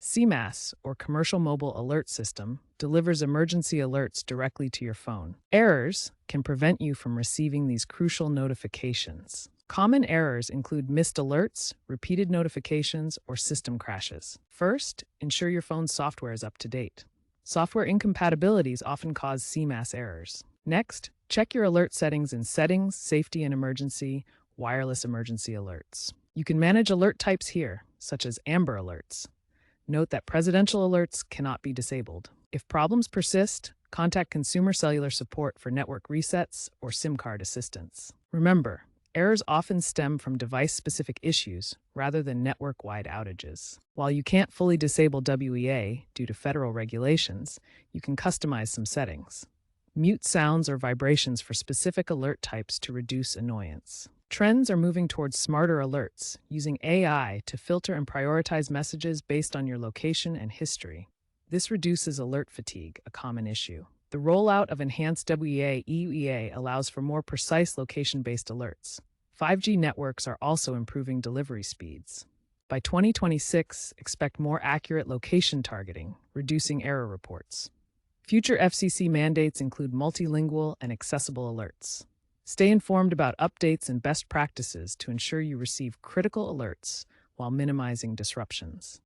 CMAS, or Commercial Mobile Alert System, delivers emergency alerts directly to your phone. Errors can prevent you from receiving these crucial notifications. Common errors include missed alerts, repeated notifications, or system crashes. First, ensure your phone's software is up to date. Software incompatibilities often cause CMAS errors. Next, check your alert settings in Settings, Safety and Emergency, Wireless Emergency Alerts. You can manage alert types here, such as Amber Alerts. Note that presidential alerts cannot be disabled. If problems persist, contact Consumer Cellular support for network resets or SIM card assistance. Remember, errors often stem from device-specific issues rather than network-wide outages. While you can't fully disable WEA due to federal regulations, you can customize some settings. Mute sounds or vibrations for specific alert types to reduce annoyance. Trends are moving towards smarter alerts, using AI to filter and prioritize messages based on your location and history. This reduces alert fatigue, a common issue. The rollout of enhanced WEA allows for more precise location-based alerts. 5G networks are also improving delivery speeds. By 2026, expect more accurate location targeting, reducing error reports. Future FCC mandates include multilingual and accessible alerts. Stay informed about updates and best practices to ensure you receive critical alerts while minimizing disruptions.